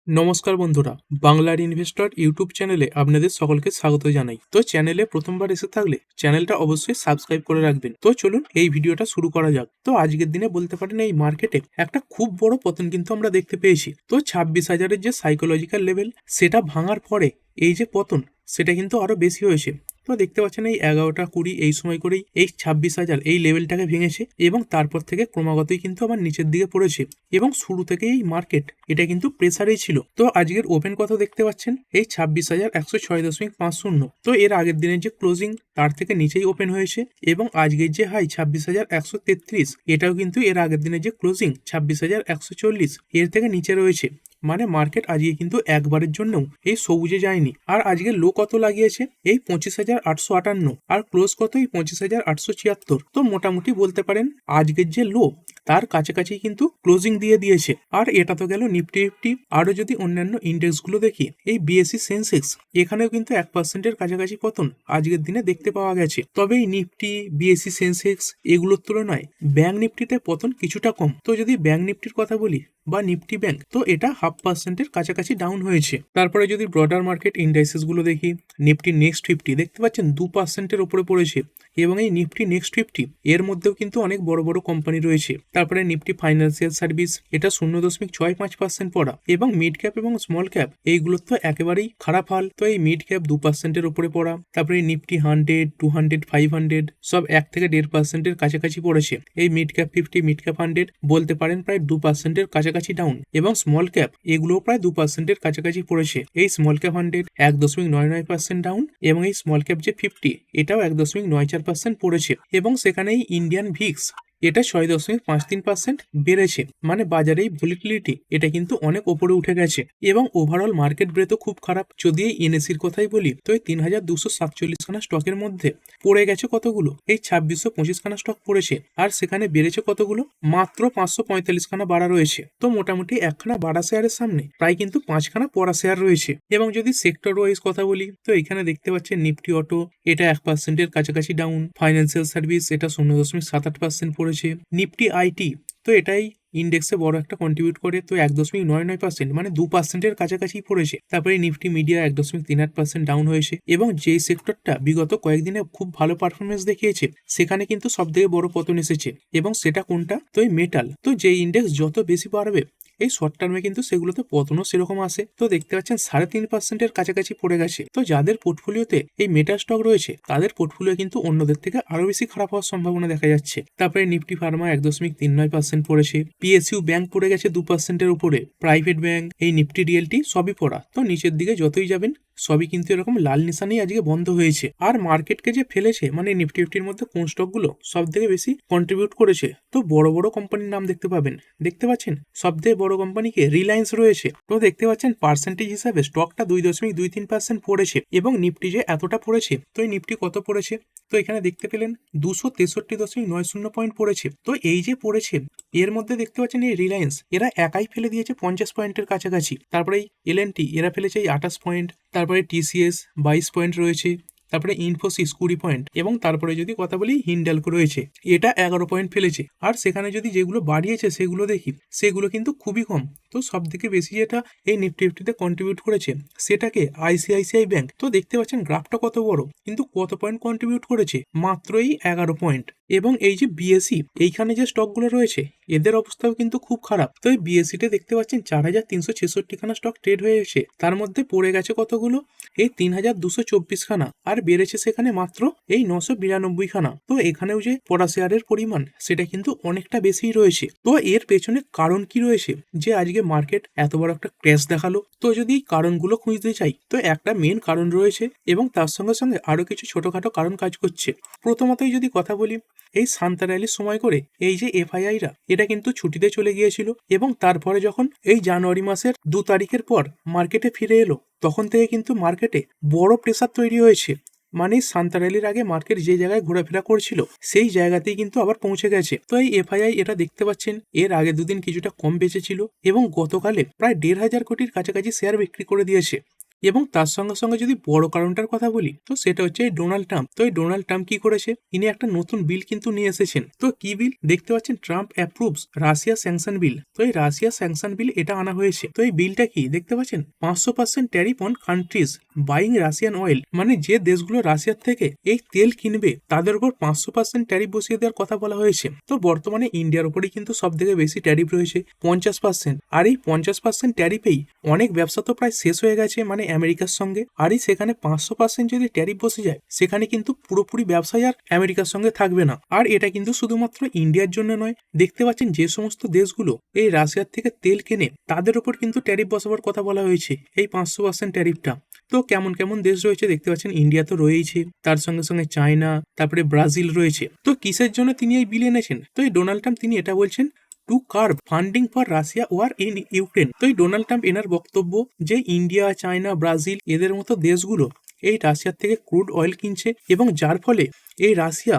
নমস্কার বন্ধুরা, বাংলার ইনভেস্টর ইউটিউব চ্যানেলে আপনাদের সকলকে স্বাগত জানাই। তো চ্যানেলে প্রথমবার এসে থাকলে চ্যানেলটা অবশ্যই সাবস্ক্রাইব করে রাখবেন। তো চলুন এই ভিডিওটা শুরু করা যাক। তো আজকের দিনে বলতে পারেন এই মার্কেটে একটা খুব বড় পতন কিন্তু আমরা দেখতে পেয়েছি। তো 26,000-এর যে সাইকোলজিক্যাল লেভেল সেটা ভাঙার পরে এই যে পতন সেটা কিন্তু আরো বেশি হয়েছে। তো দেখতে পাচ্ছেন এই 11টা 20 এই সময় করেই এই 26,000 এই লেভেলটাকে ভেঙেছে এবং তারপর থেকে ক্রমাগতই কিন্তু আবার নিচের দিকে পড়েছে এবং শুরু থেকে এই মার্কেট এটা কিন্তু প্রেসারেই ছিল। তো আজকের ওপেন কত দেখতে পাচ্ছেন এই 26,106.50। তো এর আগের দিনের যে ক্লোজিং তার থেকে নিচেই ওপেন হয়েছে এবং আজকের যে হাই 26,133 এটাও কিন্তু এর আগের দিনের যে ক্লোজিং 26,140 এর থেকে নিচে রয়েছে। মানে মার্কেট আজকে কিন্তু একবারের জন্যও এই সবুজে যায়নি। আর আজকে লো কত লাগিয়েছে এই 25,858 আর ক্লোজ কত এই 25,876। তো মোটামুটি বলতে পারেন আজকের যে লো তার কাছাকাছি কিন্তু ক্লোজিং দিয়ে দিয়েছে। আর এটা তো গেল নিফটি ফিফটি। আরো যদি অন্যান্য ইন্ডেক্স গুলো দেখি এই বিএসসি সেন্সেক্স এখানেও কিন্তু 1%-এর কাছাকাছি পতন আজকের দিনে দেখতে পাওয়া গেছে। তবে এই নিফটি বিএসসি সেন্সেক্স এগুলোর তুলনায় ব্যাংক নিফটিতে পতন কিছুটা কম। তো যদি ব্যাংক নিফটির কথা বলি বা নিফটি ব্যাংক, তো এটা 0.5%-এর কাছাকাছি ডাউন হয়েছে। তারপরে যদি ব্রডার মার্কেট ইন্ডাইসেস গুলো দেখি নিফটি নেক্সট 50 দেখতে পাচ্ছেন 2%-এর উপরে পড়েছে এবং এই নিফটি নেক্সট 50 এর মধ্যেও কিন্তু অনেক বড় বড় কোম্পানি রয়েছে। তারপরে নিফটি ফাইন্যান্সিয়াল সার্ভিস এটা 0.65% পড়া এবং মিড ক্যাপ এবং স্মল ক্যাপ এইগুলোর তো একেবারেই খারাপ হাল। তো এই মিড ক্যাপ 2%-এর উপরে পড়া। তারপরে নিফটি 100, 200, 500 সব 1-1.5%-এর কাছাকাছি পড়েছে। এই মিড ক্যাপ 50, মিড ক্যাপ 100 বলতে পারেন প্রায় 2%-এর কাছাকাছি ডাউন এবং স্মল ক্যাপ এগুলো প্রায় 2%-এর কাছাকাছি পড়েছে। এই স্মল ক্যাপ 100 1.99% ডাউন এবং এই স্মল ক্যাপ যে 50 এটাও 1.94% পড়েছে এবং সেখানে এই ইন্ডিয়ান ভিক্স এটা 6.53% বেড়েছে। মানে বাজারে এই ভলিটিলিটি এটা কিন্তু অনেক ওপরে উঠে গেছে এবং ওভারঅল মার্কেট ব্রেথও খুব খারাপ। যদি এই এনএসির কথাই বলি তো এই 3,247 খানা স্টকের মধ্যে পড়ে গেছে কতগুলো এই 2,625 খানা স্টক পড়েছে আর সেখানে বেড়েছে কতগুলো মাত্র 545 খানা বাড়া রয়েছে। তো মোটামুটি একখানা বাড়া শেয়ারের সামনে প্রায় কিন্তু 5খানা পড়া শেয়ার রয়েছে। এবং যদি সেক্টর ওয়াইজ কথা বলি তো এখানে দেখতে পাচ্ছেন নিফটি অটো এটা 1%-এর কাছাকাছি ডাউন, ফাইন্যান্সিয়াল সার্ভিস এটা 0.78% পড়েছে, নিফটি আইটি তো এটাই ইন্ডেক্সে বড় একটা কন্ট্রিবিউট করে তো 1.99% মানে 2%-এর কাছাকাছি পড়েছে। তারপরে নিফটি মিডিয়া 1.38% ডাউন হয়েছে এবং যেই সেক্টরটা বিগত কয়েকদিনে খুব ভালো পারফরমেন্স দেখিয়েছে সেখানে কিন্তু সব থেকে বড় পতন এসেছে এবং সেটা কোনটা তো এই মেটাল। তো যেই ইন্ডেক্স যত বেশি বাড়বে এই শর্ট টার্মে কিন্তু সেগুলোতে পতনও সেরকম আসে। তো দেখতে পাচ্ছেন 3.5%-এর কাছাকাছি পড়ে গেছে। তো যাদের পোর্টফোলিওতে এই মেটা স্টক রয়েছে তাদের পোর্টফোলিও কিন্তু অন্যদের থেকে আরো বেশি খারাপ হওয়ার সম্ভাবনা দেখা যাচ্ছে। তারপরে নিফটি ফার্মা 1.39% পড়েছে, পিএসইউ ব্যাংক পড়ে গেছে 2%-এর উপরে, প্রাইভেট ব্যাংক এই নিফটি রিয়েলটি সবই পড়া। তো নিচের দিকে যতই যাবেন সবই কিন্তু এরকম লাল নিশানেই আজকে বন্ধ হয়েছে। আর মার্কেটকে যে ফেলেছে মানে নিফটি ফিফটির মধ্যে কোন স্টকগুলো সব থেকে বেশি কন্ট্রিবিউট করেছে তো বড় বড় কোম্পানির নাম দেখতে পাবেন। দেখতে পাচ্ছেন সব থেকে বড় কোম্পানিকে রিলায়েন্স রয়েছে। তো দেখতে পাচ্ছেন পার্সেন্টেজ হিসাবে স্টকটা 2.23% পড়েছে এবং নিফটি যে এতটা পড়েছে তো এই নিফটি কত পড়েছে তো এখানে দেখতে পেলেন 263.90 পয়েন্ট পড়েছে। তো এই যে পড়েছে এর মধ্যে দেখতে পাচ্ছেন এই রিলায়েন্স এরা একাই ফেলে দিয়েছে 50 পয়েন্টের কাছাকাছি। তারপরে এই এলএনটি এরা ফেলেছে এই 28 পয়েন্ট, তারপরে টিসিএস 22 পয়েন্ট রয়েছে, তারপরে ইনফোসিস 20 পয়েন্ট এবং তারপরে যদি কথা বলি হিন্ডালকো রয়েছে এটা 11 পয়েন্ট ফেলেছে। আর সেখানে যদি যেগুলো বাড়িয়েছে সেগুলো দেখি সেগুলো কিন্তু খুবই কম। তো সব থেকে বেশি যেটা এই নিফটি ফিফটিতে কন্ট্রিবিউট করেছে সেটাকে আইসিআইসিআই ব্যাংক। তো দেখতে পাচ্ছেন গ্রাফটা কত বড় কিন্তু কত পয়েন্ট কন্ট্রিবিউট করেছে মাত্র এই 11 পয়েন্ট। এবং এই যে বিএসসি এইখানে যে স্টকগুলো রয়েছে এদের অবস্থাও কিন্তু খুব খারাপ। তো এই বিএসসিতে দেখতে পাচ্ছেন 4,366 খানা স্টক ট্রেড হয়েছে, তার মধ্যে পড়ে গেছে কতগুলো এই 3,224 খানা আর বেড়েছে সেখানে মাত্র এই 992 খানা। তো এখানেও যে পড়া শেয়ারের পরিমাণ সেটা কিন্তু অনেকটা বেশি রয়েছে। তো এর পেছনে কারণ কি রয়েছে যে আজকে মার্কেট এত বড় একটা ক্র্যাশ দেখালো? তো যদি এই কারণগুলো খুঁজতে চাই তো একটা মেন কারণ রয়েছে এবং তার সঙ্গে সঙ্গে আরো কিছু ছোটখাটো কারণ কাজ করছে। প্রথমতই যদি কথা বলি এই সান্তা র্যালির সময় করে এই যে এফআইআইরা এটা কিন্তু ছুটিতে চলে গিয়েছিল এবং তারপরে যখন এই জানুয়ারি মাসের 2 তারিখের পর মার্কেটে ফিরে এলো তখন থেকে কিন্তু মার্কেটে বড় প্রেসার তৈরি হয়েছে। মানে সান্তা র্যালির আগে মার্কেট যে জায়গায় ঘোরাফেরা করছিল সেই জায়গাতেই কিন্তু আবার পৌঁছে গেছে। তো এই এফআইআই এটা দেখতে পাচ্ছেন এর আগে দুদিন কিছুটা কম বেঁচেছিল এবং গতকালে প্রায় 1,500 কোটির কাছাকাছি শেয়ার বিক্রি করে দিয়েছে। এবং তার সঙ্গে সঙ্গে যদি বড় কারণটার কথা বলি, তো সেটা হচ্ছে এই ডোনাল্ড ট্রাম্প। তো এই ডোনাল্ড ট্রাম্প কি করেছে, ইনি একটা নতুন বিল কিন্তু নিয়ে এসেছেন। তো কি বিল দেখতে পাচ্ছেন, ট্রাম্প অ্যাপ্রুভস রাশিয়া স্যাংশন বিল। তো এই রাশিয়া স্যাংশন বিল এটা আনা হয়েছে। তো এই বিলটা কি দেখতে পাচ্ছেন, 500% tariff on countries buying Russian oil, মানে যে দেশগুলো রাশিয়ার থেকে এই তেল কিনবে তাদের উপর 500% ট্যারিফ বসিয়ে দেওয়ার কথা বলা হয়েছে। তো বর্তমানে ইন্ডিয়ার উপরেই কিন্তু সব থেকে বেশি ট্যারিফ রয়েছে 50%। আর এই 50% ট্যারিফেই অনেক ব্যবসা তো প্রায় শেষ হয়ে গেছে মানে আমেরিকার সঙ্গে। আর এই সেখানে 500% যদি ট্যারিফ বসে যায়, সেখানে কিন্তু পুরোপুরি ব্যবসায় আর আমেরিকার সঙ্গে থাকবে না। আর এটা কিন্তু শুধুমাত্র ইন্ডিয়ার জন্য নয়, দেখতে পাচ্ছেন যে সমস্ত দেশগুলো এই রাশিয়ার থেকে তেল কেনে তাদের উপর কিন্তু ট্যারিফ বসাবার কথা বলা হয়েছে, এই 500% ট্যারিফটা। তো কেমন কেমন দেশ রয়েছে দেখতে পাচ্ছেন, ইন্ডিয়া তো রয়েছে, তার সঙ্গে সঙ্গে চায়না, তারপরে ব্রাজিল রয়েছে। তো কিসের জন্য তিনি এই বিল এনেছেন, তো এই ডোনাল্ড ট্রাম্প তিনি এটা বলছেন to curb funding for Russia war in Ukraine. তো এই ডোনাল্ড ট্রাম্প এনার বক্তব্য যে ইন্ডিয়া, চায়না, ব্রাজিল এদের মতো দেশগুলো এই রাশিয়ার থেকে ক্রুড অয়েল কিনছে এবং যার ফলে এই রাশিয়া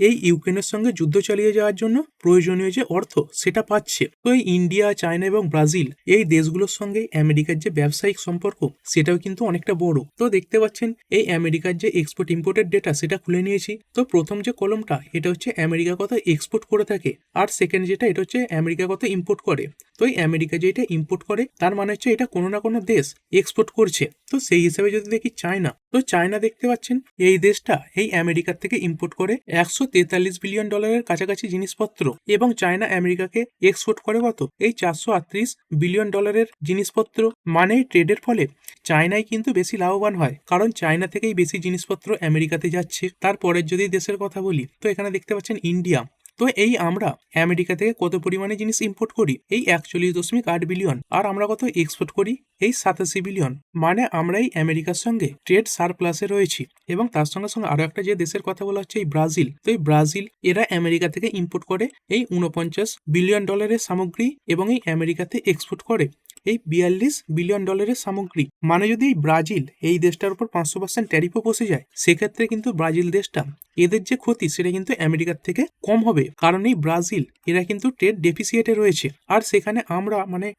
এই ইউক্রেনের সঙ্গে যুদ্ধ চালিয়ে যাওয়ার জন্য প্রয়োজনীয় যে অর্থ সেটা পাচ্ছে। তো এই ইন্ডিয়া, চায়না এবং ব্রাজিল এই দেশগুলোর সঙ্গে আমেরিকার যে ব্যবসায়িক সম্পর্ক সেটাও কিন্তু অনেকটা বড়। তো দেখতে পাচ্ছেন এই আমেরিকার যে এক্সপোর্ট ইম্পোর্টের ডেটা সেটা খুলে নিয়েছি। তো প্রথম যে কলমটা এটা হচ্ছে আমেরিকা কত এক্সপোর্ট করে থাকে, আর সেকেন্ড যেটা এটা হচ্ছে আমেরিকা কত ইম্পোর্ট করে। তো এই আমেরিকা যেটা ইম্পোর্ট করে তার মানে হচ্ছে এটা কোনো না কোনো দেশ এক্সপোর্ট করছে। তো সেই হিসাবে যদি দেখি চায়না, তো চায়না দেখতে পাচ্ছেন এই দেশটা এই আমেরিকার থেকে ইম্পোর্ট করে 143 বিলিয়ন ডলারের কাছাকাছি জিনিসপত্র, এবং চায়না আমেরিকাকে এক্সপোর্ট করে কত এই 438 বিলিয়ন ডলারের জিনিসপত্র। মানে এই ট্রেডের ফলে চায়নাই কিন্তু বেশি লাভবান হয়, কারণ চায়না থেকেই বেশি জিনিসপত্র আমেরিকাতে যাচ্ছে। তারপরের যদি দেশের কথা বলি, তো এখানে দেখতে পাচ্ছেন ইন্ডিয়া। তো এই আমরা আমেরিকা থেকে কত পরিমাণে জিনিস ইম্পোর্ট করি, এই 41.8 বিলিয়ন, আর আমরা কত এক্সপোর্ট করি এই 87 বিলিয়ন। মানে আমরা এই আমেরিকার সঙ্গে ট্রেড সারপ্লাসে রয়েছি। এবং তার সঙ্গে সঙ্গে আরো একটা যে দেশের কথা বলা হচ্ছে এই ব্রাজিল। তো এই ব্রাজিল এরা আমেরিকা থেকে ইম্পোর্ট করে এই 49 বিলিয়ন ডলারের সামগ্রী এবং এই আমেরিকাতে এক্সপোর্ট করে এই 42 বিলিয়ন ডলারের সামগ্রী। মানে যদি এই ব্রাজিল এই দেশটার উপর 500% ট্যারিফও বসে যায়, সেক্ষেত্রে কিন্তু ব্রাজিল দেশটা এদের যে ক্ষতি সেটা কিন্তু আমেরিকার থেকে কম হবে, কারণ এই ব্রাজিল এরা কিন্তু ট্রেড ডেফিসিয়েটে রয়েছে। আর সেখানে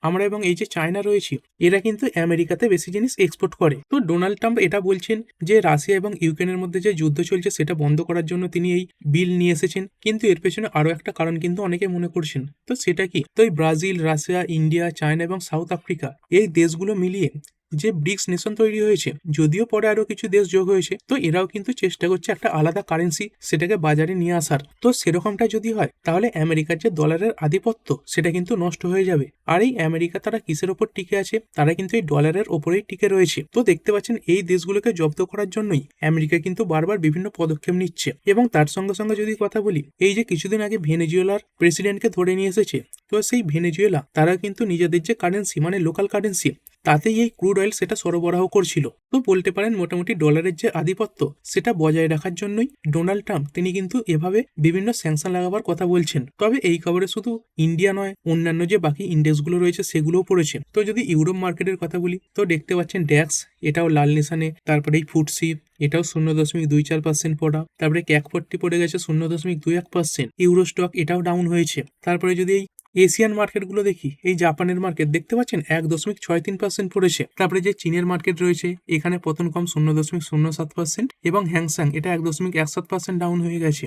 আমরা এবং এই যে চায়না রয়েছে এরা কিন্তু আমেরিকাতে বেশি জিনিস এক্সপোর্ট করে। তো ডোনাল্ড ট্রাম্প এটা বলছেন যে রাশিয়া এবং ইউক্রেনের মধ্যে যে যুদ্ধ চলছে সেটা বন্ধ করার জন্য তিনি এই বিল নিয়ে এসেছেন, কিন্তু এর পেছনে আরো একটা কারণ কিন্তু অনেকে মনে করছেন। তো সেটা কি, তো এই ব্রাজিল, রাশিয়া, ইন্ডিয়া, চায়না এবং সাউথ আফ্রিকা এই দেশগুলো মিলিয়ে যে ব্রিক্স নেশন তৈরি হয়েছে, যদিও পরে আরো কিছু দেশ যোগ হয়েছে, তো এরাও কিন্তু চেষ্টা করছে একটা আলাদা কারেন্সি সেটাকে বাজারে নিয়ে আসার। তো সেরকমটা যদি হয় তাহলে আমেরিকার যে ডলারের আধিপত্য সেটা কিন্তু নষ্ট হয়ে যাবে। আর এই আমেরিকা তারা কিসের ওপর টিকে আছে, তারা কিন্তু এই ডলারের ওপরেই টিকে রয়েছে। তো দেখতে পাচ্ছেন এই দেশগুলোকে জব্দ করার জন্যই আমেরিকা কিন্তু বারবার বিভিন্ন পদক্ষেপ নিচ্ছে। এবং তার সঙ্গে সঙ্গে যদি কথা বলি, এই যে কিছুদিন আগে ভেনেজুয়েলার প্রেসিডেন্টকে ধরে নিয়ে এসেছে, তো সেই ভেনেজুয়েলা তারা কিন্তু নিজেদের যে কারেন্সি মানে লোকাল কারেন্সি তাতেই এই ক্রুড অয়েল সেটা সরবরাহ করছিল। তো বলতে পারেন মোটামুটি ডলারের যে আধিপত্য সেটা বজায় রাখার জন্যই ডোনাল্ড ট্রাম্প তিনি কিন্তু এভাবে বিভিন্ন স্যাংশন লাগাবার কথা বলছেন। তবে এই খবরে শুধু ইন্ডিয়া নয়, অন্যান্য যে বাকি ইন্ডেক্সগুলো রয়েছে সেগুলোও পড়েছে। তো যদি ইউরোপ মার্কেটের কথা বলি, তো দেখতে পাচ্ছেন ড্যাক্স এটাও লাল নিশানে, তারপরে এই ফুটসি এটাও 0.24% পড়া, তারপরে ক্যাক 40 পড়ে গেছে 0.21%। ইউরো স্টক এটাও ডাউন হয়েছে। তারপরে যদি এই এশিয়ান মার্কেটগুলো দেখি, এই জাপানের মার্কেট দেখতে পাচ্ছেন 1.63% পড়েছে। তারপরে যে চীনের মার্কেট রয়েছে এখানে পতন কম 0.07%, এবং হ্যাংসাং এটা 1.17% ডাউন হয়ে গেছে,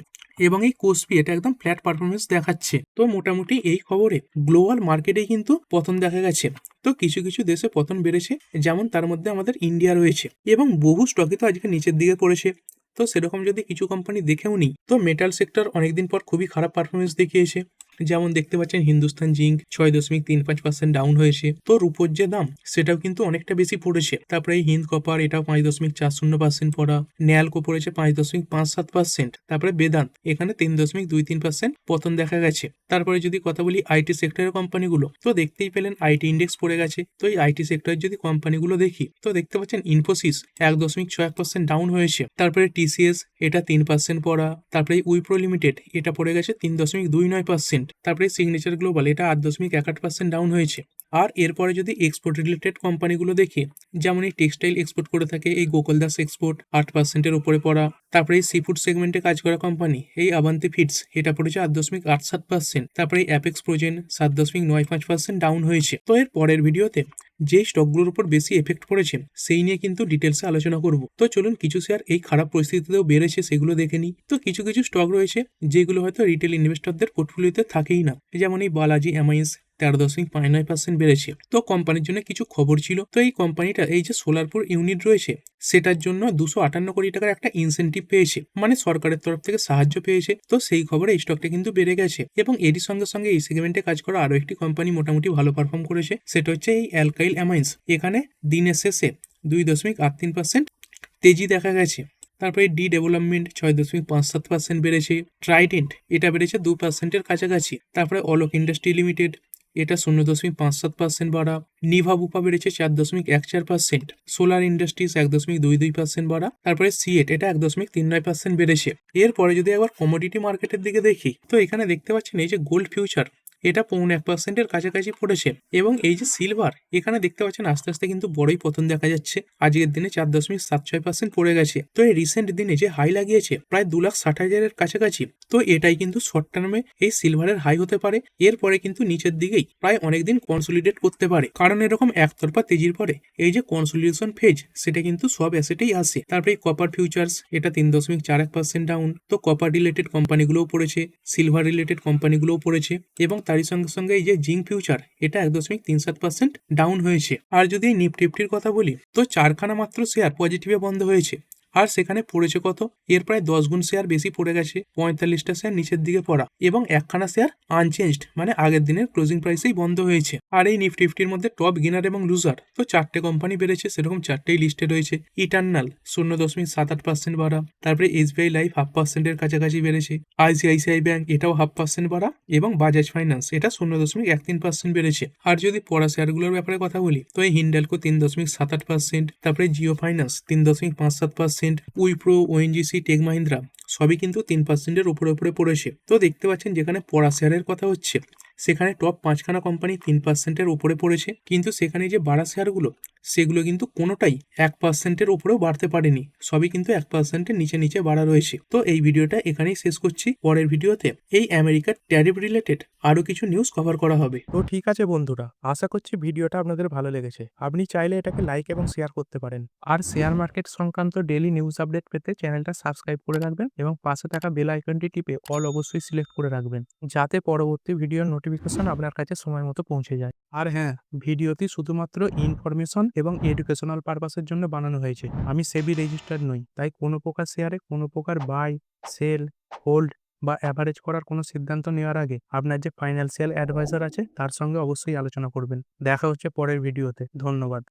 এবং এই কোসপি এটা একদম ফ্ল্যাট পারফরমেন্স দেখাচ্ছে। তো মোটামুটি এই খবরে গ্লোবাল মার্কেটে কিন্তু পতন দেখা গেছে। তো কিছু কিছু দেশে পতন বেড়েছে, যেমন তার মধ্যে আমাদের ইন্ডিয়া রয়েছে, এবং বহু স্টকে তো আজকে নিচের দিকে পড়েছে। তো সেরকম যদি কিছু কোম্পানি দেখেও নিই, তো মেটাল সেক্টর অনেকদিন পর খুবই খারাপ পারফরমেন্স দেখিয়েছে। যেমন দেখতে পাচ্ছেন হিন্দুস্তান জিঙ্ক 6.35% ডাউন হয়েছে। তো রূপোর যে দাম সেটাও কিন্তু অনেকটা বেশি পড়েছে। তারপরে এই হিন্দ কপার এটাও 5.40% পড়া, ন্যালকো পড়েছে 5.57%। তারপরে বেদান্ত এখানে 3.23% পতন দেখা গেছে। তারপরে যদি কথা বলি আইটি সেক্টরের কোম্পানিগুলো, তো দেখতেই পেলেন আইটি ইন্ডেক্স পড়ে গেছে। তো এই আইটি সেক্টরের যদি কোম্পানিগুলো দেখি, তো দেখতে পাচ্ছেন ইনফোসিস 1.61% ডাউন হয়েছে। তারপরে টিসিএস এটা 3% পড়া, তারপরে উইপ্রো লিমিটেড এটা পড়ে গেছে 3.29%। তারপরে সিগনেচার গ্লোবাল এটা 8.18% ডাউন হয়েছে। আর এরপরে যদি এক্সপোর্ট রিলেটেড কোম্পানিগুলো দেখি, যেমন এই টেক্সটাইল এক্সপোর্ট করে থাকে এই গোকুলদাস এক্সপোর্ট 8%-এর উপরে পড়া। তারপরে এই সিফুড সেগমেন্টে কাজ করা কোম্পানি এই আবান্তি ফিডস, এটা পড়েছে 8.87%। তারপরে এই অ্যাপেক্স প্রোজেন 7.95% ডাউন হয়েছে। তো এর পরের ভিডিওতে যেই স্টকগুলোর উপর বেশি এফেক্ট পড়েছে সেই নিয়ে কিন্তু ডিটেলসে আলোচনা করব। তো চলুন, কিছু শেয়ার এই খারাপ পরিস্থিতিতেও বেড়েছে সেগুলো দেখে নিই। তো কিছু কিছু স্টক রয়েছে যেগুলো হয়তো রিটেল ইনভেস্টরদের পোর্টফোলিওতে থাকেই না, যেমন এই বালাজি অ্যামাইন্স 13.59% বেড়েছে। তো কোম্পানির জন্য কিছু খবর ছিল। তো এই কোম্পানিটা এই যে সোলারপুর ইউনিট রয়েছে সেটার জন্য 258 কোটি টাকার একটা ইনসেন্টিভ পেয়েছে, মানে সরকারের তরফ থেকে সাহায্য পেয়েছে। তো সেই খবরে এই স্টকটা কিন্তু বেড়ে গেছে। এবং এরই সঙ্গে সঙ্গে এই সেগমেন্টে কাজ করা আরো একটি কোম্পানি মোটামুটি ভালো পারফর্ম করেছে, সেটা হচ্ছে এই অ্যালকাইল অ্যামাইন্স। এখানে দিনের শেষে 2.83% তেজি দেখা গেছে। তারপরে ডি ডেভেলপমেন্ট 6.57% বেড়েছে। ট্রাইডেন্ট এটা বেড়েছে 2%-এর কাছাকাছি। তারপরে অলোক ইন্ডাস্ট্রি লিমিটেড এটা 0.57% বাড়া। নিভা বুপা বেড়েছে 4.14%। সোলার ইন্ডাস্ট্রিজ 1.22% বাড়া। তারপরে সিএট এটা 1.39% বেড়েছে। এরপরে যদি একবার কমোডিটি মার্কেটের দিকে দেখি, তো এখানে দেখতে পাচ্ছেন এই যে গোল্ড ফিউচার এটা 0.1%-এর কাছাকাছি পড়েছে। এবং এই যে সিলভার, এখানে দেখতে পাচ্ছেন আস্তে আস্তে কিন্তু বড়ই পতন দেখা যাচ্ছে। আজকের দিনে 4.76% পড়ে গেছে। তো এই রিসেন্ট দিনে যে হাই লাগিয়েছে প্রায় 2,60,000-এর কাছাকাছি, তো এটাই কিন্তু শর্ট টার্মে এই সিলভারের হাই হতে পারে। এরপরে কিন্তু নিচের দিকেই প্রায় অনেকদিন কনসোলিডেট করতে পারে, কারণ এরকম একতরফা তেজির পরে এই যে কনসোলিডেশন ফেজ সেটা কিন্তু সব অ্যাসেটেই আসে। তারপরে কপার ফিউচার্স এটা 3.41% ডাউন। তো কপার রিলেটেড কোম্পানিগুলোও পড়েছে, সিলভার রিলেটেড কোম্পানিগুলোও পড়েছে। এবং তারই সঙ্গে সঙ্গে এই যে জিঙ্ক ফিউচার এটা 1.37% ডাউন হয়েছে। আর যদি এই নিফটির কথা বলি, তো 4খানা মাত্র শেয়ার পজিটিভে বন্ধ হয়েছে। আর সেখানে পড়েছে কত, এর প্রায় 10 গুণ শেয়ার বেশি পড়ে গেছে, 45টা শেয়ার নিচের দিকে পড়া। এবং একখানা শেয়ার আনচেঞ্জড, মানে আগের দিনের ক্লোজিং প্রাইসেই বন্ধ হয়েছে। আর এই নিফটির মধ্যে টপ গেনার এবং লুজার তো 4টে কোম্পানি বেড়েছে, সেরকম 4টেই লিস্টে রয়েছে। ইটার্নাল 0.78% বাড়া। তারপরে এসবিআই লাইফ 0.5%-এর কাছাকাছি বেড়েছে। আইসিআইসিআই ব্যাংক এটাও 0.5% বাড়া। এবং বাজাজ ফাইন্যান্স এটা 0.13% বেড়েছে। আর যদি পড়া শেয়ারগুলোর ব্যাপারে কথা বলি, তো এই হিন্ডালকো 3.78%, তারপরে Jio Finance 3.57%, Wipro, ONGC, Tech Mahindra সবই কিন্তু 3%-এর উপরে পড়েছে। তো দেখতে পাচ্ছেন যেখানে পড়া শেয়ারের কথা হচ্ছে সেখানে টপ 5খানা কোম্পানি 3%-এর উপরে পড়েছে, কিন্তু সেখানে যে বাড়া শেয়ারগুলো সেগুলো কিন্তু কোনোটাই 1%-এর উপরেও বাড়তে পারেনি, সবই কিন্তু 1%-এর নিচে বাড়া রয়েছে। তো এই ভিডিওটা এখানেই শেষ করছি। পরের ভিডিওতে এই আমেরিকার ট্যারিফ রিলেটেড আরো কিছু নিউজ কভার করা হবে। তো ঠিক আছে বন্ধুরা, আশা করছি ভিডিওটা আপনাদের ভালো লেগেছে। আপনি চাইলে এটাকে লাইক এবং শেয়ার করতে পারেন। আর শেয়ার মার্কেট সংক্রান্ত ডেইলি নিউজ আপডেট পেতে চ্যানেলটা সাবস্ক্রাইব করে রাখবেন এবং পাশে থাকা বেল আইকনটি টিপে অল অবশ্যই সিলেক্ট করে রাখবেন, যাতে পরবর্তী ভিডিওর নোটিফিকেশন আপনার কাছে সময় মতো পৌঁছে যায়। আর হ্যাঁ, ভিডিওটি শুধুমাত্র ইনফরমেশন এবং এডুকেশনাল পারপাসের জন্য বানানো হয়েছে। আমি সেবি রেজিস্টার্ড নই, তাই কোনো প্রকার শেয়ারে কোনো প্রকার বাই, সেল, হোল্ড বা অ্যাভারেজ করার কোনো সিদ্ধান্ত নেওয়ার আগে আপনার যে ফাইন্যান্সিয়াল অ্যাডভাইজার আছে তার সঙ্গে অবশ্যই আলোচনা করবেন। দেখা হচ্ছে পরের ভিডিওতে। ধন্যবাদ।